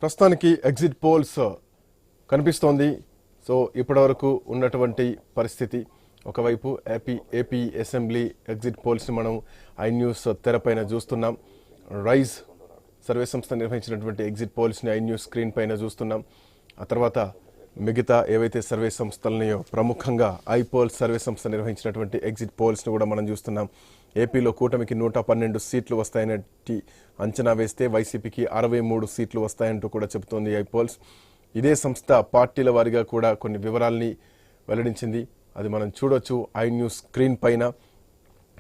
ప్రస్తుతానికి exit polls కనిపిస్తోంది. So ఇప్పటివరకు ఉన్నటువంటి పరిస్థితి ఒకవైపు ఏపీ అసెంబ్లీ ఎగ్జిట్ పోల్స్ని మనం ఐ న్యూస్ తెరపైన చూస్తున్నాం. రైజ్ సర్వే సంస్థ నిర్వహించినటువంటి ఎగ్జిట్ పోల్స్ని ఐ న్యూస్ స్క్రీన్ పైన చూస్తున్నాం. ఆ తర్వాత మిగతా ఏవైతే సర్వే సంస్థలనియో ప్రముఖంగా ఐపోల్ సర్వే సంస్థ నిర్వహించినటువంటి ఎగ్జిట్ పోల్స్ని కూడా మనం చూస్తున్నాం. ఏపీలో కూటమికి 112 సీట్లు వస్తాయని అంచనా వేస్తే వైసీపీకి 63 సీట్లు వస్తాయంటూ కూడా చెబుతోంది ఐపోల్స్. ఇదే సంస్థ పార్టీల వారీగా కూడా కొన్ని వివరాల్ని వెల్లడించింది. అది మనం చూడొచ్చు ఐ న్యూస్ స్క్రీన్ పైన.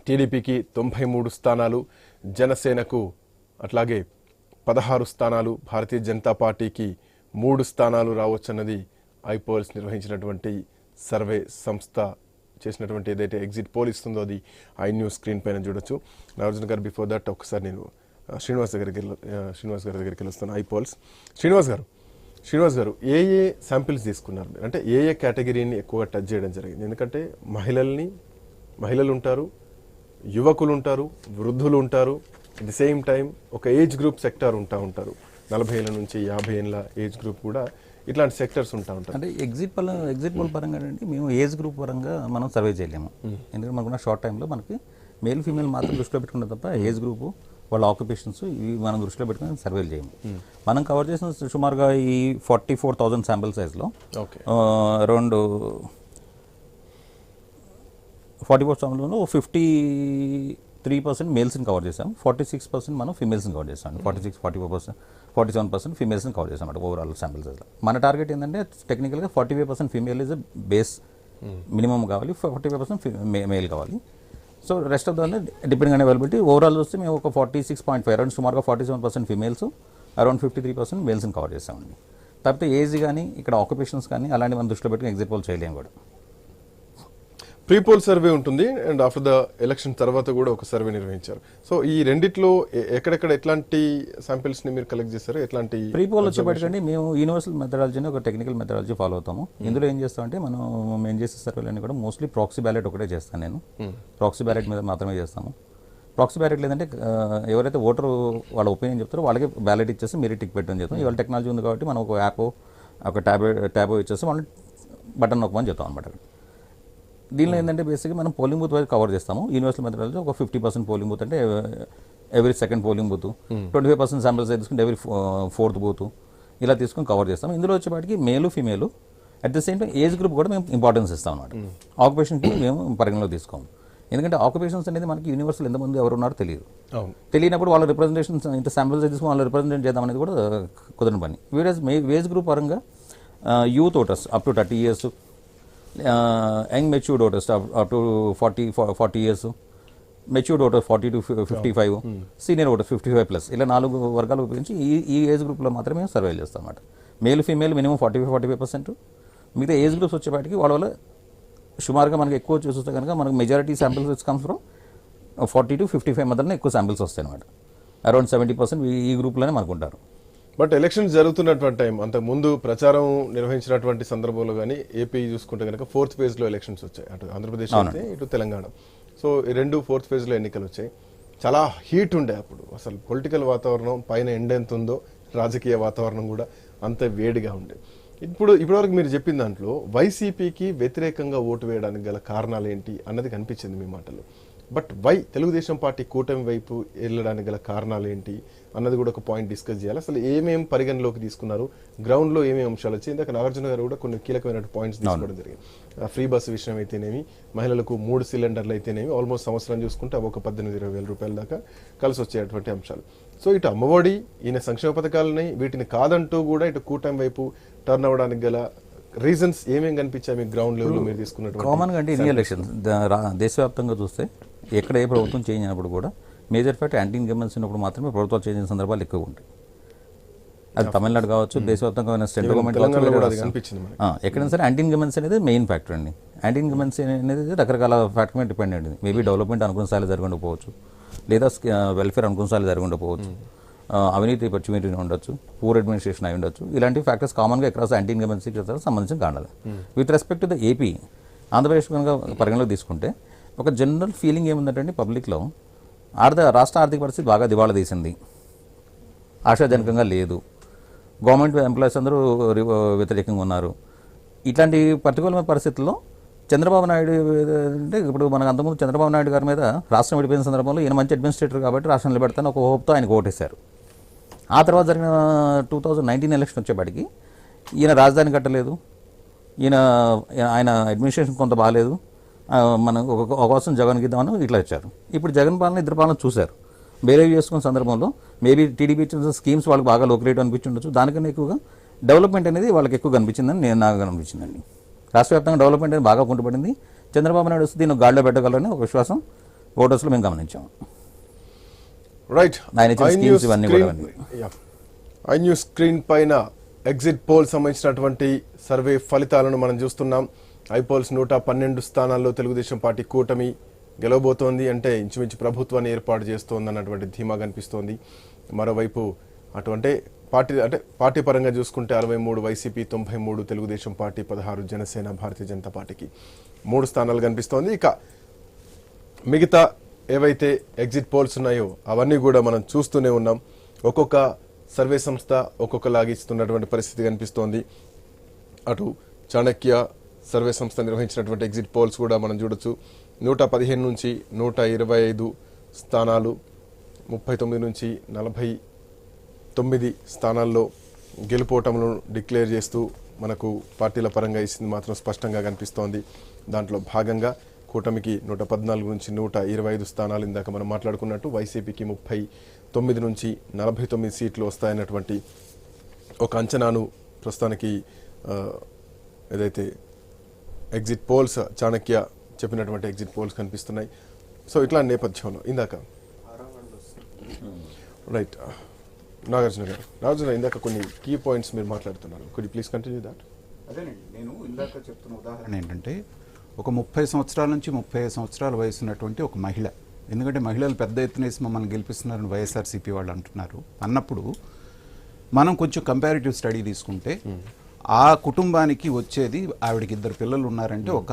టీడీపీకి 93 స్థానాలు, జనసేనకు అట్లాగే 16 స్థానాలు, భారతీయ జనతా పార్టీకి 3 స్థానాలు రావచ్చన్నది ఐపోల్స్ నిర్వహించినటువంటి సర్వే సంస్థ చేసినటువంటి ఏదైతే ఎగ్జిట్ పోల్ ఇస్తుందో అది ఐ న్యూస్ స్క్రీన్ పైన చూడొచ్చు. నాగార్జున గారు, బిఫోర్ దట్ ఒకసారి నేను శ్రీనివాస్ గారి దగ్గరికి వెళ్ళొస్తాను. ఐపోల్స్ శ్రీనివాస్ గారు ఏ శాంపిల్స్ తీసుకున్నారు మీరు? అంటే ఏ కేటగిరీని ఎక్కువగా టచ్ చేయడం జరిగింది? ఎందుకంటే మహిళలు ఉంటారు, యువకులు ఉంటారు, వృద్ధులు ఉంటారు, అట్ ది సేమ్ టైం ఒక ఏజ్ గ్రూప్ సెక్టార్ ఉంటారు. 40 ఏళ్ళ నుంచి 50 ఏళ్ళ ఏజ్ గ్రూప్ కూడా ఇట్లాంటి సెక్టర్స్ ఉంటారు. అంటే ఎగ్జిట్ పోల్ పరంగా అంటే మేము ఏజ్ గ్రూప్ పరంగా మనం సర్వే చేయలేము. ఎందుకంటే మనకున్న షార్ట్ టైంలో మనకి మేల్ ఫీమేల్ మాత్రం దృష్టిలో పెట్టుకుంటే తప్ప ఏజ్ గ్రూపు, వాళ్ళ ఆక్యుపేషన్స్ ఇవి మనం దృష్టిలో పెట్టుకుని సర్వేలు చేయము. మనం కవర్ చేసిన సుమారుగా ఈ 44,000 శాంపిల్ సైజ్లో అరౌండ్ 44,000లో 53% మేల్స్ని కవర్ చేసాం, 46% మనం ఫీమేల్స్ని కవర్ చేస్తాం. 47% ఫీమేల్స్ని కవర్ చేస్తాం అంటే ఓవరాల్ శాంపిల్ సైజ్లో. మన టార్గెట్ ఏంటంటే టెక్నికల్గా 45% ఫీమేల్ ఇస్ బేస్ మినిమం కావాలి, 45% మేల్ కావాలి. సో రెస్ట్ ఆఫ్ దాన్ని డిపెండింగ్ అనే అవైలబిలిటీ ఓవరాల్ వస్తే మేము ఒక 46.5 అరౌండ్ సుమారుగా 47% ఫీమేల్స్, అరౌండ్ 53% మేల్స్ని కవర్ చేస్తామండి. తప్పితే ఏజ్ కానీ ఇక్కడ ఆక్యుపేషన్స్ కానీ అలాంటి మనం దృష్టిలో పెట్టుకుని ఎగ్జిట్ పోల్ చేయలేము కూడా. ప్రీ పోల్ సర్వే ఉంటుంది అండ్ ఆఫ్టర్ ద ఎలక్షన్ తర్వాత కూడా ఒక సర్వే నిర్వహించారు. సో ఈ రెండిట్లో ఎక్కడెక్కడ ఎట్లాంటి శాంపిల్స్ ని మీరు కలెక్ట్ చేశారు? ఎట్లాంటి ప్రీ పోల్ వచ్చేప్పటికండి మేము యూనివర్సల్ మెథడాలజీని ఒక టెక్నికల్ మెథడాలజీ ఫాలో అవుతాము. ఇందులో ఏం చేస్తామంటే మేము చేసే సర్వేలన్నీ కూడా మోస్ట్లీ ప్రాక్సీ బ్యాలెట్ ఒకటే చేస్తాను నేను. ప్రాక్సీ బ్యాలెట్ మీద మాత్రమే చేస్తాము. ప్రాక్సీ బ్యాలెట్ లేదంటే ఎవరైతే ఓటరు వాళ్ళ ఒపీనియన్ చెప్తారో వాళ్ళకి బ్యాలెట్ ఇచ్చేసి మీరు టిక్ పెట్టని చెప్తాం. ఇవాళ టెక్నాలజీ ఉంది కాబట్టి మనం ఒక యాప్, ఒక ట్యాబ్ ఇచ్చేసి వాళ్ళని బటన్ నొక్కమని చెప్తాం అనమాట. దీనిలో ఏంటంటే బేసిక్గా మనం పోలింగ్ బూత్ వైజ్ కవర్ చేస్తాము. యూనివర్సల్ మెథడాలజీ ఒక 50% పోలింగ్ బూత్ అంటే every second polling booth, 25% samples తీసుకుంటే ఎవ్రీ 4th బూత్ ఇలా తీసుకుని కవర్ చేస్తాము. ఇందులో వచ్చేపాటికి మేలు female at the same time age group కూడా మేము ఇంపార్టెన్స్ ఇస్తాం అనమాట. ఆక్యుపేషన్కి మేము పరిగణలో తీసుకోము. ఎందుకంటే ఆక్యుపేషన్స్ అనేది మనకి యూనివర్సల్ ఎంతమంది ఎవరు ఉన్నారో తెలియనప్పుడు వాళ్ళ రిప్రజెంటేషన్స్ ఇంత శాంపిల్స్ తీసుకుని వాళ్ళు రిప్రజెంటేట్ చేద్దాం అనేది కూడా కుదరని పని. వీరేజ్ ఏజ్ గ్రూప్ పరంగా youth voters up to 30 years, young matured voters up to 40 years, matured voters 40 to 55, senior voters 55+, ఇలా 4 వర్గాలు ఉపయోగించి ఈ ఏజ్ గ్రూప్లో మాత్రమే సర్వేలు చేస్తాం అన్నమాట. మేల్ ఫీమేల్ మినిమం 45% మిగతా ఏజ్ గ్రూప్స్ వచ్చేపాటికి వాళ్ళ సుమారుగా మనకి ఎక్కువ చూస్తే కనుక మనకు majority samples comes from 40 to 55 మధ్యలో ఎక్కువ శాంపిల్స్ వస్తాయి అనమాట. అరౌండ్ 70% ఈ గ్రూప్లోనే మనకు ఉంటారు. బట్ ఎలక్షన్స్ జరుగుతున్నటువంటి టైం అంతకు ముందు ప్రచారం నిర్వహించినటువంటి సందర్భంలో కానీ ఏపీ చూసుకుంటే కనుక 4th phase లో ఎలక్షన్స్ వచ్చాయి. అటు ఆంధ్రప్రదేశ్ అయితే ఇటు తెలంగాణ. సో ఈ 4th phase లో ఎన్నికలు వచ్చాయి. చాలా హీట్ ఉండే అప్పుడు. అసలు పొలిటికల్ వాతావరణం పైన ఎండ ఎంత ఉందో రాజకీయ వాతావరణం కూడా అంత వేడిగా ఉండే. ఇప్పటివరకు మీరు చెప్పిన దాంట్లో వైసీపీకి వ్యతిరేకంగా ఓటు వేయడానికి గల కారణాలు ఏంటి అన్నది కనిపించింది మీ మాటల్లో. బట్ తెలుగుదేశం పార్టీ కూటమి వైపు వెళ్ళడానికి గల కారణాలు ఏంటి అన్నది కూడా ఒక పాయింట్ డిస్కస్ చేయాలి. అసలు ఏమేమి పరిగణలోకి తీసుకున్నారు, గ్రౌండ్లో ఏమేమి అంశాలు వచ్చాయి? ఇందాక నాగార్జున గారు కూడా కొన్ని కీలకమైన పాయింట్స్ తీసుకోవడం జరిగింది. ఫ్రీ బస్సు విషయం అయితేనేమి, మహిళలకు 3 సిలిండర్లు అయితేనేమి, ఆల్మోస్ట్ సంవత్సరం చూసుకుంటే ఒక 18-20 వేల రూపాయల దాకా కలిసి వచ్చేటువంటి అంశాలు. సో ఇటు అమ్మఒడి, ఈయన సంక్షేమ పథకాలని వీటిని కాదంటూ కూడా ఇటు కూటమి వైపు టర్న్ అవ్వడానికి గల రీజన్స్ ఏమేమి కనిపించాయి మీకు గ్రౌండ్ లెవెల్లో మీరు తీసుకున్నటువంటి? కామన్గా అంటే ఇన్ని ఎలక్షన్స్ దేశవ్యాప్తంగా చూస్తే ఎక్కడ ఏ ప్రభుత్వం చేంజ్ అయినప్పుడు కూడా మేజర్ ఫ్యాక్ట్ యాంటీ ఇన్కంబెన్సీ ఉన్నప్పుడు మాత్రమే ప్రభుత్వాలు చేంజ్ అయిన సందర్భాలు ఎక్కువ ఉంటాయి. అది తమిళనాడు కావచ్చు, దేశవ్యాప్తంగా స్టేట్ గవర్నమెంట్ ఎక్కడైనా సరే యాంటీ ఇన్కంబెన్సీ అనేది మెయిన్ ఫ్యాక్టర్ అండి. యాంటీ ఇన్కంబెన్సీ అనేది రకరకాల ఫ్యాక్టర్ మీద డిపెండ్ అయ్యింది. మేబీ డెవలప్మెంట్ అనుకున్న స్థాయిలో జరగకపోవచ్చు, లేదా వెల్ఫేర్ అనుకున్న స్థాయిలో జరగకపోవచ్చు, అవినీతి పచ్చిమిటి ఉండొచ్చు, పూర్ అడ్మినిస్ట్రేషన్ అయి ఉండొచ్చు. ఇలాంటి ఫ్యాక్టర్స్ కామన్గా ఎక్కడ యాంటీ ఇన్కంబెన్సీకి సంబంధించిన కారణాలు. With respect to the AP, Andhra Pradesh కనుక పరిగణలోకి తీసుకుంటే ఒక జనరల్ ఫీలింగ్ ఏముందంటే పబ్లిక్లో రాష్ట్ర ఆర్థిక పరిస్థితి బాగా దివాళా తీసింది, ఆశాజనకంగా లేదు, గవర్నమెంట్ ఎంప్లాయీస్ అందరూ వ్యతిరేకంగా ఉన్నారు. ఇట్లాంటి పర్టికులర్ పరిస్థితుల్లో చంద్రబాబు నాయుడు అంటే ఇప్పుడు మనకు అంతకుముందు చంద్రబాబు నాయుడు గారి మీద రాష్ట్రం విడిపోయిన సందర్భంలో ఈయన మంచి అడ్మినిస్ట్రేటర్ కాబట్టి రాష్ట్రం నిలబెడతాను ఒక హోప్తో ఆయనకు ఓటేశారు. ఆ తర్వాత జరిగిన 2019 ఎలక్షన్ వచ్చేపాటికి ఈయన రాజధాని కట్టలేదు, ఆయన అడ్మినిస్ట్రేషన్ కొంత బాగాలేదు, మనం ఒక అవకాశం జగన్కి ఇద్దామని ఇట్లా ఇచ్చారు. ఇప్పుడు జగన్ పాలన ఇద్దరు పాలన చూశారు. బేరేవ్ చేసుకున్న సందర్భంలో మేబీ టీడీపీ ఇచ్చిన స్కీమ్స్ వాళ్ళకి బాగా లోకరేట్ అనిపించుండొచ్చు. దానికన్నా ఎక్కువగా డెవలప్మెంట్ అనేది వాళ్ళకి ఎక్కువ కనిపించిందని నాకు అనిపించిందండి. రాష్ట్ర వ్యాప్తంగా డెవలప్మెంట్ అనేది బాగా కుంటుపడింది. చంద్రబాబు నాయుడు వస్తే దీన్ని గాడిలో పెట్టగలరని ఒక విశ్వాసం ఓటర్స్లో మేము గమనించాము. రైట్, ఆయన ఇచ్చిన స్కీమ్స్ ఇవన్నీ కూడా ఐ న్యూస్ స్క్రీన్ పైన ఎగ్జిట్ పోల్ సంబంధించినటువంటి సర్వే ఫలితాలను మనం చూస్తున్నాం. ఐపోల్స్ 112 స్థానాల్లో తెలుగుదేశం పార్టీ కూటమి గెలవబోతోంది. అంటే ఇంచుమించు ప్రభుత్వాన్ని ఏర్పాటు చేస్తోంది అన్నటువంటి ధీమా కనిపిస్తోంది. మరోవైపు అటువంటి పార్టీ పరంగా చూసుకుంటే 63 వైసీపీ, 93 తెలుగుదేశం పార్టీ, 16 జనసేన, భారతీయ జనతా పార్టీకి 3 స్థానాలు కనిపిస్తోంది. ఇక మిగతా ఏవైతే ఎగ్జిట్ పోల్స్ ఉన్నాయో అవన్నీ కూడా మనం చూస్తూనే ఉన్నాం. ఒక్కొక్క సర్వే సంస్థ ఒక్కొక్కలాగా ఇస్తున్నటువంటి పరిస్థితి కనిపిస్తోంది. అటు చాణక్య సర్వే సంస్థ నిర్వహించినటువంటి ఎగ్జిట్ పోల్స్ కూడా మనం చూడొచ్చు. 115 నుంచి 125 స్థానాలు, 39 నుంచి 49 స్థానాల్లో గెలుపోటములను డిక్లేర్ చేస్తూ మనకు పార్టీల పరంగా ఇచ్చింది మాత్రం స్పష్టంగా కనిపిస్తోంది. దాంట్లో భాగంగా కూటమికి 114 నుంచి 125 స్థానాలు ఇందాక మనం మాట్లాడుకున్నట్టు, వైసీపీకి 39 నుంచి 49 సీట్లు వస్తాయన్నటువంటి ఒక అంచనాను ప్రస్తుతానికి ఏదైతే ఎగ్జిట్ పోల్స్ చాణక్య చెప్పినటువంటి ఎగ్జిట్ పోల్స్ కనిపిస్తున్నాయి. సో ఇట్లా నేపథ్యంలో ఇందాక రైట్ నాగార్జున ఇందాక కొన్ని కీ పాయింట్స్ మీరు మాట్లాడుతున్నారు. Could please continue that. అదేనండి, నేను ఇందాక చెప్తున్న ఉదాహరణ ఏంటంటే ఒక 30 సంవత్సరాల నుంచి 35 సంవత్సరాల వయసు ఉన్నటువంటి ఒక మహిళ, ఎందుకంటే మహిళలు పెద్ద ఎత్తున వేసి మమ్మల్ని గెలిపిస్తున్నారని వైఎస్ఆర్సీపీ వాళ్ళు అంటున్నారు అన్నప్పుడు మనం కొంచెం కంపారిటివ్ స్టడీ తీసుకుంటే ఆ కుటుంబానికి వచ్చేది, ఆవిడకి 2 పిల్లలు ఉన్నారంటే ఒక